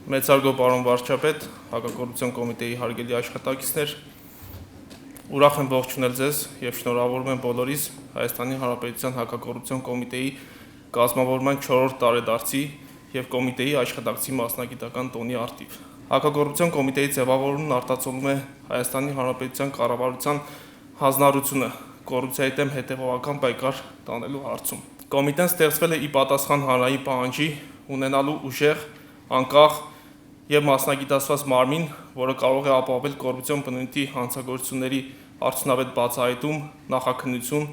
Մեծարգո պարոն վարչապետ, հակակոռուպցիոն կոմիտեի հարգելի աշխատակիցներ, ուրախ եմ ողջունել ձեզ եւ շնորհավորում եմ բոլորիս Հայաստանի Հանրապետության հակակոռուպցիոն կոմիտեի կազմավորման 4-րդ տարեդարձի եւ կոմիտեի աշխատակցի մասնագիտական տոնի արդիվ։ Հակակոռուպցիոն կոմիտեի ձևավորումն արտացոլում է Հայաստանի Հանրապետության կառավարության հանձնառությունը կոռուպցիայի դեմ հետեւողական պայքար տանելու հարցում։ Կոմիտեն ստեղծվել է ի պատասխան հանրային պահանջի ունենալու ուժեղ, անկախ եւ մասնագիտացված մարմին, որը կարող է ապահովել կոռուպցիոն բնույթի հանցագործությունների արդյունավետ բացահայտում, նախաքննություն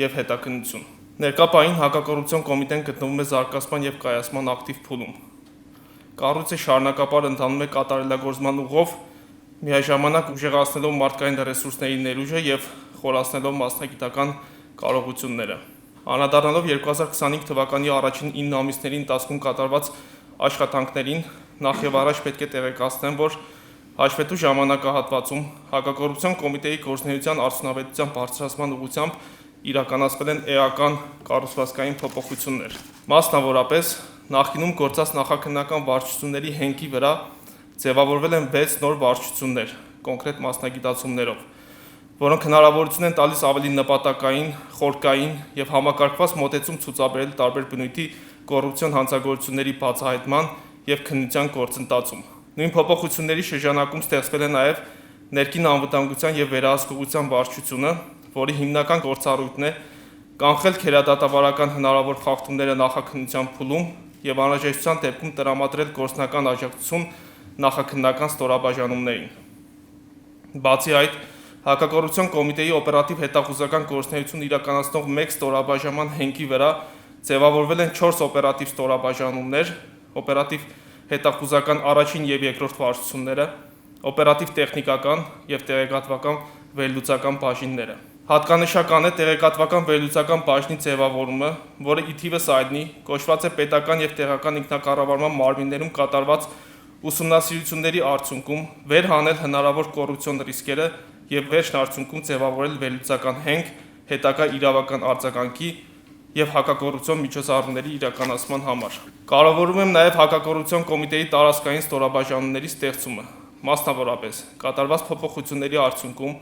եւ հետաքննություն։ Ներկա պահին հակակոռուպցիոն կոմիտեն գտնվում է զարգացման եւ կայացման ակտիվ փուլում։ Կառույցը շարունակապար ընթանում է կատարելագործման ուղով, միաժամանակ ուժեղացնելով մարդկային ռեսուրսների ներուժը եւ խորացնելով մասնագիտական կարողությունները։ Անդրադառնալով 2025 թվականի առաջին 9 ամիսների ընթացքում կատարված աշխատանքներին, նախ եւ առաջ պետք է տեղեկացնեմ, որ հաշվետու ժամանակահատվածում հակակոռուպցիոն կոմիտեի գործունեության արդյունավետության բարձրացման ուղղությամբ իրականացվել են էական կառուցվածքային փոփոխություններ։ Մասնավորապես, նախկինում գործած նախաքննական վարչությունների հենքի վրա ձևավորվել են 6 նոր վարչություններ, կոնկրետ մասնագիտացումներով, որոնք հնարավորություն են տալիս ավելի նպատակային, խորքային եւ համակարգված մոտեցում ցուցաբերել տարբեր բնույթի կոռուպցիոն հանցագործությունների բացահայտման եւ քննության գործընթացում։ Նույն փոփոխությունների շրջանակում ստեղծվել է նաեւ ներքին անվտանգության եւ վերահսկողության վարչությունը, որի հիմնական գործառույթն է կանխել քերադատավարական հնարավոր խախտումները նախաքննության փուլում եւ անհրաժեշտության դեպքում տրամադրել գործնական աջակցություն նախաքննական ստորաբաժանումներին։ Բացի այդ, հակակոռուպցիոն կոմիտեի օպերատիվ հետախուզական գործունեություն իրականացնող մեկ ստորաբաժանման հենքի վրա ձևավորվել են 4 օպերատիվ ստորաբաժանումներ, օպերատիվ հետախուզական առաջին եւ երկրորդ վարչությունները, օպերատիվ տեխնիկական եւ տեղեկատվական վերլուծական բաժինները։ Հատկանշական է տեղեկատվական վերլուծական բաժնի ձևավորումը, որը ի թիվս այդնի կոչված է պետական եւ տեղական ինքնակառավարման մարմիններում կատարված ուսումնասիրությունների արդյունքում վերհանել հնարավոր կոռուպցիոն ռիսկերը եւ վերջն արդյունքում ձևավորել վերլուծական հենք հետագա իրավական արձագանքի եւ հակակոռուպցիոն միջոցառումների իրականացման համար։ Կարևորում եմ նաեւ հակակոռուպցիոն կոմիտեի տարածքային ստորաբաժանումների ստեղծումը։ Մասնավորապես, կատարված փոփոխությունների արդյունքում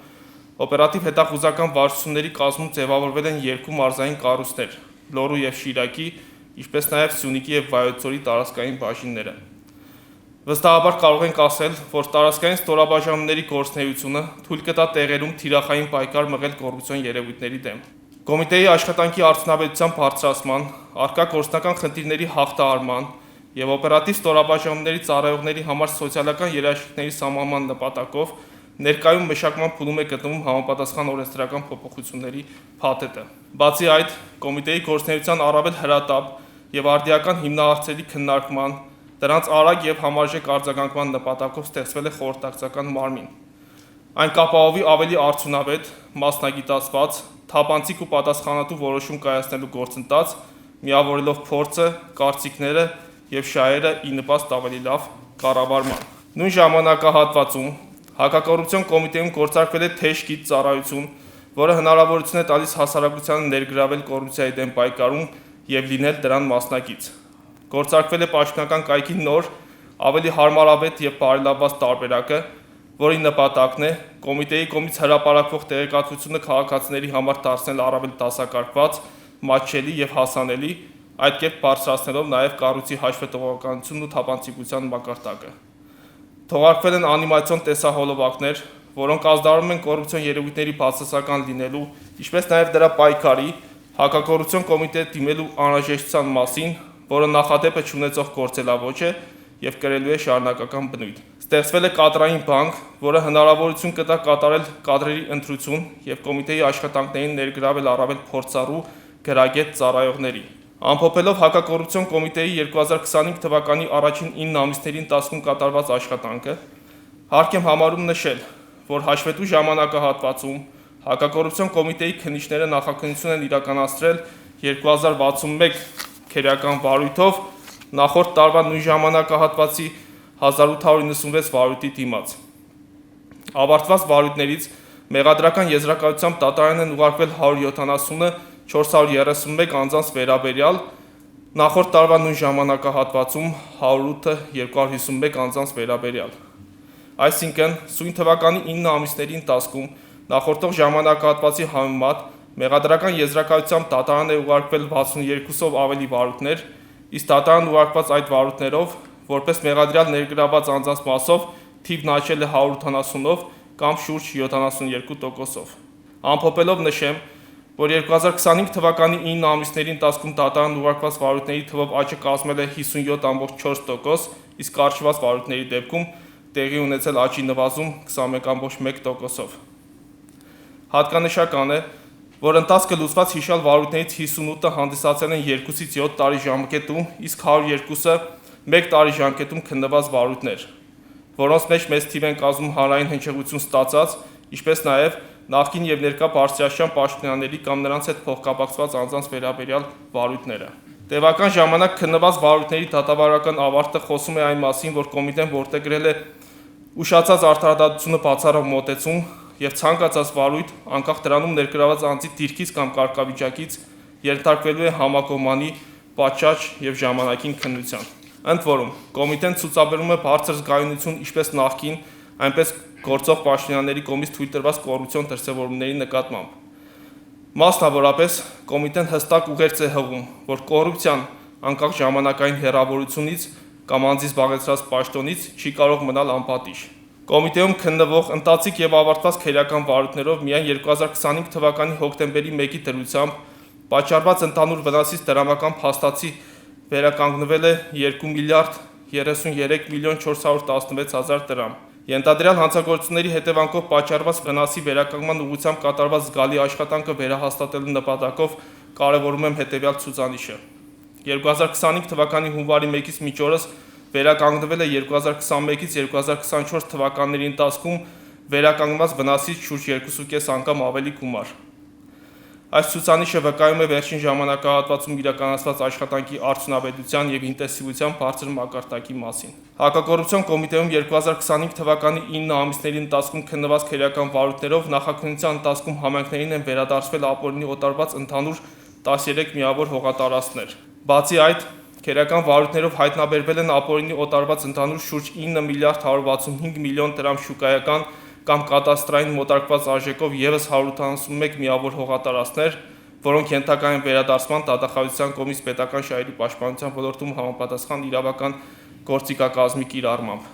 օպերատիվ հետախուզական վարչությունների կազմում ձևավորվել են 2 մարզային կառույցներ՝ Լոռու եւ Շիրակի, ինչպես նաեւ Սյունիքի եւ Վայոց ձորի տարածքային բաժինները։ Վստահաբար կարող ենք ասել, որ տարածքային ստորաբաժանումների գործունեությունը թույլ կտա տեղերում թիրախային պայքար մղել կոռուպցիոն երևույթների դեմ։ Կոմիտեի աշխատանքի արդյունավետության բարձրացման, առկա գործնական խնդիրների հաղթահարման եւ օպերատիվ ստորաբաժանումների ծառայողների համար սոցիալական երաշխիքների սահմանման նպատակով ներկայում մշակման փուլում է գտնվում համապատասխան օրենսդրական փոփոխությունների փաթեթը։ Բացի այդ, կոմիտեի գործունեության առավել հրատապ եւ արդիական հիմնահարցերի քննարկման, դրանց արագ եւ համարժեք արձագանքման նպատակով ստեղծվել է խորհրդակցական մարմին։ Այն կապահովի ավելի արդյունավետ, մասնագիտացված, թափանցիկ ու պատասխանատու որոշում կայացնելու գործընթաց, միավորելով փորձը, կարծիքները եւ շահերը ի նպաստ ավելի լավ կառավարման։ Նույն ժամանակահատվածում հակակոռուպցիոն կոմիտեում գործարկվել է թեժ գիծ ծառայություն, որը հնարավորություն է տալիս հասարակությանը ներգրավել կոռուպցիայի դեմ պայքարում եւ լինել դրան մասնակից։ Գործարկվել է պաշտոնական կայքի նոր, ավելի հարմարավետ եւ բարելավված տարբերակը, որի նպատակն է կոմիտեի կողմից հրապարակվող տեղեկատվությունը քաղաքացիների համար դարձնել առավել դասակարգված, մատչելի եւ հասանելի, այդ կերպ բարձրացնելով նաեւ կառույցի հաշվետվողականությունն ու թափանցիկության մակարդակը։ Թողարկվել են անիմացիոն տեսահոլովակներ, որոնք ազդարարում են կոռուպցիոն երևույթների բացասական լինելու, ինչպես նաեւ դրա պայքարի, հակակոռուպցիոն կոմիտեի դիմելու անհրաժեշտության մասին, որը նախադեպը չունեցող գործելավոճ է եւ կրելու է շարունակական բնույթ։ Ստեղծվել է կադրային բանկ, որը հնարավորություն կտա կատարել կադրերի ընտրություն եւ կոմիտեի աշխատանքներին ներգրավել առավել փորձառու գրագետ ծառայողների։ Ամփոփելով հակակոռուպցիոն կոմիտեի 2025 թվականի առաջին 9 ամիսների ընթացքում կատարված աշխատանքը, հարկ եմ համարում նշել, որ հաշվետու ժամանակահատվածում հակակոռուպցիոն կոմիտեի քննիչները նախաքննություն են իրականացրել 2061 քերական վարույթով նախորդ տարվա նույն ժամանակահատվածի 1896 վարույթի դիմաց։ Ավարտված վարույթներից մեղադրական եզրակացությամբ դատարան են ուղարկվել 170-ը 431 անձանց վերաբերյալ, Նախորդ տարվա նույն ժամանակահատվածում 108-251 անձանց վերաբերյալ։ Այսինքն, սույն թվականի 9 ամիսների ընթացքում նախորդող ժամանակահատվածի համեմատ մեղադրական եզրակացությամբ դատարան է ուղարկվել 62-ով ավելի վարույթներ, իսկ դատարան ուղարկված այդ վարույթներով, որպես մեղադրյալ ներգրավված անձանց մասով, թիվն աճել է 180-ով կամ շուրջ 72%-ով։ Ամփոփելով նշեմ, որ 2025 թվականի 9 ամիսների ընթացքում դատարան ուղարկված վարույթների թվով աճը կազմել է 57.4%, իսկ արժված վարույթների դեպքում տեղի ունեցել աճի նվազում 21.1%-ով։ Հատկանշական է, որ ընթացքը լուծված հիշյալ վարույթներից 58-ը հանդիսացել են 2-ից 7 տարի ժամկետում, իսկ 102-ը 1 տարի ժամկետում քննված վարույթներ, որոնց մեջ մեծ թիվ են կազմում հանրային հնչեղություն ստացած, ինչպես նաև նախկին եւ ներկա բարձրաստիճան պաշտոնյաների կամ նրանց հետ փոխկապակցված անձանց վերաբերյալ վարույթները։ Տևական ժամանակ քննված վարույթների դատավարական ավարտը խոսում է այն մասին, որ կոմիտեն որդեգրել է ուշացած արդարադատությունը բացառող մոտեցում եւ ցանկացած վարույթ, անկախ դրանում ներգրաված անձի դիրքից կամ կարգավիճակից, ենթարկվելու է համակողմանի, պատշաճ եւ ժամանակին քննության։ Ընդ որում, կոմիտեն ցուցաբերում է բարձր զգայունություն ինչպես նախկին, այնպես գործող պաշտոնյաների կողմից թույլ տրված կոռուպցիոն դրսևորումների նկատմամբ։ Մասնավորապես, կոմիտեն հստակ ուղերձ է հղում, որ կոռուպցիան անկախ ժամանակային հեռավորությունից կամ անձի զբաղեցրած պաշտոնից չի կարող մնալ անպատիժ։ Կոմիտեում քննվող ընթացիկ եւ ավարտված քերական վարույթներով միայն 2025 թվականի հոկտեմբերի 1-ի դրությամբ պատճառված ընդհանուր վնասից դրամական փաստացի վերականգնվել է 2 միլիարդ 33 միլիոն 416 հազար դրամ։ Ենթադրյալ հանցագործությունների հետևանքով պատճառված վնասի վերականգնման ուղղությամբ կատարված զգալի աշխատանքը վերահաստատելու նպատակով կարևորում եմ հետևյալ ցուցանիշը։ 2025 թվականի հունվարի 1-ից մինչ օրս վերականգնվել է 2021-ից 2024 թվականների ընթացքում վերականգնված վնասից շուրջ 2.5 անգամ ավելի գումար։ Այս ցուցանիշը վկայում է վերջին ժամանակահատվածում իրականացված աշխատանքի արդյունավետության եւ ինտենսիվության բարձր մակարդակի մասին։ Հակակոռուպցիոն կոմիտեում 2025 թվականի 9 ամիսների ընթացքում քննված քերական վարույթներով նախաքննության ընթացքում համայնքներին են վերադարձվել ապօրինի օտարված ընդհանուր 13 միավոր հողատարածքներ։ Բացի այդ, քերական վարույթներով հայտնաբերվել են ապօրինի օտարված ընդհանուր շուրջ 9 միլիարդ 165 միլիոն դրամ շուկայական կամ կադաստրային մոտարկված արժեքով եւս 181 միավոր հողատարածքներ, որոնք ենթակա են վերադարձման դատախազության կողմից պետական շահերի պաշտպանության ոլորտում համապատասխան իրավական գործիքակազմի կիրառմամբ։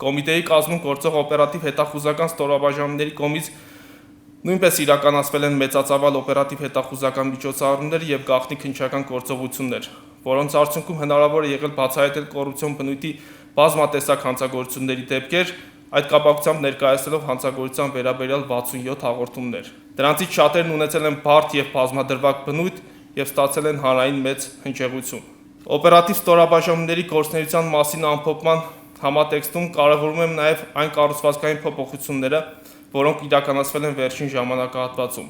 Կոմիտեի կազմում գործող օպերատիվ հետախուզական ստորաբաժանումների կողմից նույնպես իրականացվել են մեծածավալ օպերատիվ հետախուզական միջոցառումներ եւ գաղտնի քննչական գործողություններ, որոնց արդյունքում հնարավոր է եղել բացահայտել կոռուպցիոն բնույթի բազմատեսակ հանցագործությունների դեպքեր, այդ կապակցությամբ ներկայացնելով հանցագործության վերաբերյալ 67 հաղորդումներ։ Դրանցից շատերն ունեցել են բարդ եւ բազմադրվակ բնույթ եւ ստացել են հանրային մեծ հնչեղություն։ Օպերատիվ ստորաբաժանումների գործունեության մասին ամփոփման համատեքստում կարևորում եմ նաեւ այն կառուցվածքային փոփոխությունները, որոնք իրականացվել են վերջին ժամանակահատվածում։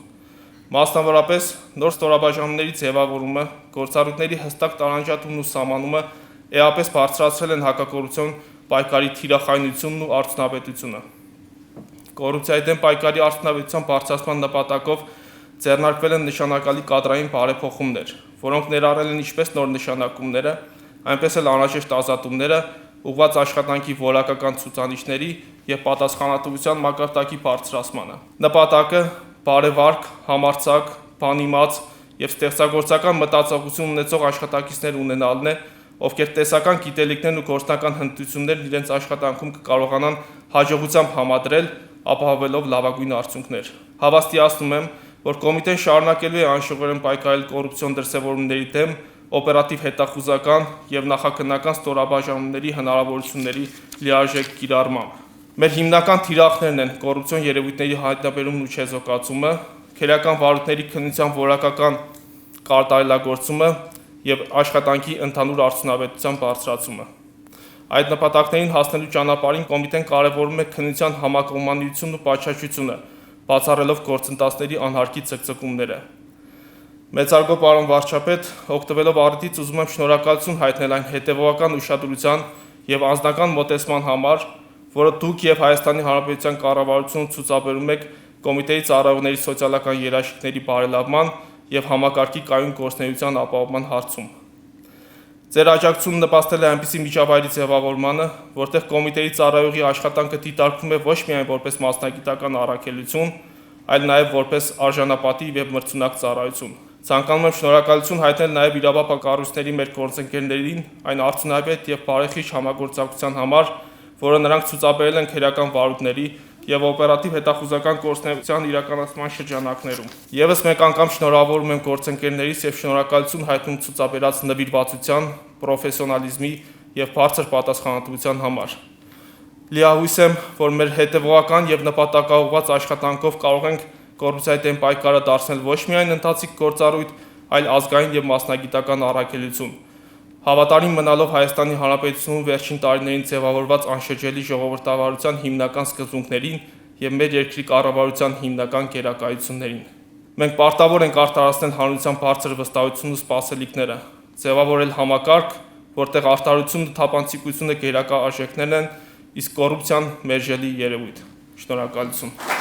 Մասնավորապես, նոր ստորաբաժանումների ձևավորումը, գործառույթների հստակ տարանջատումն ու սահմանումը էապես բարձրացրել են հակակոռուպցիոն պայքարի թիրախայնությունն ու արդյունավետությունը։ Կոռուպցիայի դեմ պայքարի արդյունավետության բարձրացման նպատակով ձեռնարկվել են նշանակալի կադրային բարեփոխումներ, որոնք ներառել են ինչպես նոր նշանակումները, այնպես էլ անհրաժեշտ ազատումները, ուղղված աշխատանքի որակական ցուցանիշների եւ պատասխանատվության մակարդակի բարձրացմանը։ Նպատակը բարեվարկ, համարձակ, բանիմաց եւ ստեղծագործական մտածողություն ունեցող աշխատակիցներ ունենալն է, ովքեր տեսական գիտելիքներն ու գործնական հմտություններն իրենց աշխատանքում կկարողանան հաջողությամբ համադրել, ապահովելով լավագույն արդյունքներ։ Հավաստիացնում եմ, որ կոմիտեն շարունակելու է անշողորեն պայքարել կոռուպցիոն դրսևորումների դեմ օպերատիվ հետախուզական եւ նախաքննական ստորաբաժանումների հնարավորությունների լիարժեք կիրառմամբ։ Մեր հիմնական թիրախներն են կոռուպցիոն երևույթների հայտնաբերումն ու չեզոքացումը, քերական վարույթների քննության որակական կատարելագործումը եւ աշխատանքի ընդհանուր արդյունավետության բարձրացումը։ Այդ նպատակներին հասնելու ճանապարհին կոմիտեն կարևորում է քննության համակողմանիությունն ու պատշաճությունը, բացառելով գործընթացների անհարկի ցկցկումները։ Մեծարգո պարոն վարչապետ, օգտվելով առիթից ուզում եմ շնորհակալություն հայտնել այն հետևողական ուշադրության եւ անձնական մոտեցման համար, որը դուք եւ Հայաստանի Հանրապետության կառավարությունը ցուցաբերում եք կոմիտեի ծառայողների սոցիալական երաշխիքների բարելավման եւ համակարգի կայուն գործունեության ապահովման հարցում։ Ձեր աջակցությունը նպաստել է այնպիսի միջավայրի ձևավորմանը, որտեղ կոմիտեի ծառայողի աշխատանքը դիտարկվում է ոչ միայն որպես մասնագիտական առաքելություն, այլ նաև որպես արժանապատիվ եւ մրցունակ ծառայություն։ Ցանկանում եմ շնորհակալություն հայտնել նաև իրավապահ կառույցների մեր գործընկերներին այն արդյունավետ եւ բարեխիղճ համագործակցության համար, որը նրանք ցուցաբերել են քերական վարույթների եւ օպերատիվ հետախուզական գործունեության իրականացման շրջանակներում։ Եվս մեկ անգամ շնորհավորում եմ գործընկերներից եւ շնորհակալություն հայտնում ցուցաբերած նվիրվածության, պրոֆեսիոնալիզմի եւ բարձր պատասխանատվության համար։ Լիահույս եմ, որ մեր հետևողական եւ նպատակաուղղված աշխատանքով կարող ենք կոռուպցիայի դեմ պայքարը դարձնել ոչ միայն ընթացիկ գործառույթ, այլ ազգային եւ մասնագիտական առաքելություն։ Հավատարիմ մնալով Հայաստանի Հանրապետությունում վերջին տարիներին ձևավորված անշրջելի ժողովրդավարության հիմնական սկզբունքներին եւ մեր երկրի կառավարության հիմնական գերակայություններին։ Մենք պարտավոր ենք արտահայտել հանրության բարձր վստահությունն ու սպասելիքները, ձևավորել համակարգ, որտեղ արդարությունը, թափանցիկությունը գերակա արժեքներն են, իսկ կոռուպցիան մերժելի երևույթ։ Շնորհակալություն։